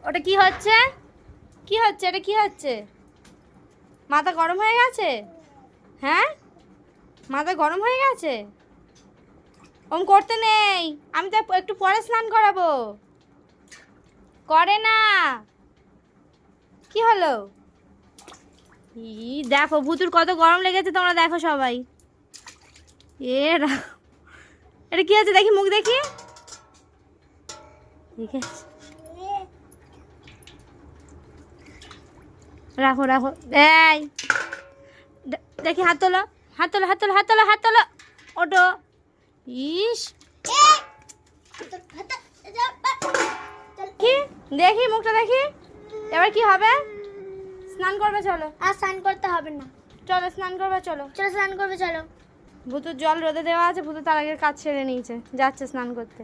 ওটা কি হচ্ছে? কি হচ্ছে এটা? কি হচ্ছে? মাথা গরম হয়ে গেছে? হ্যাঁ, মাথা গরম হয়ে গেছে। ওম করতে নেই, আমি তো একটু পরে স্নান করাবো। করে না। কি হলো? দেখো ভুতুর কত গরম লেগেছে, তোমরা দেখো সবাই। এরা, এটা কি হচ্ছে দেখি, মুখ দেখি। ঠিক আছে, রাখো রাখো। এই দেখি, হাত তোলো, হাত তোলো, হাত তোলো, হাত তোলো, হাত তোলো। ওটো। ইস, কি দেখি, মুখটা দেখি। এবার কি হবে? স্নান করবে চলো। আর স্নান করতে হবে না, চলো স্নান করবে চলো। চলো স্নান করবে চলো। ভুতুর জল রোদে দেওয়া আছে, ভুতু তার আগের কাজ ছেড়ে নিয়েছে, যাচ্ছে স্নান করতে।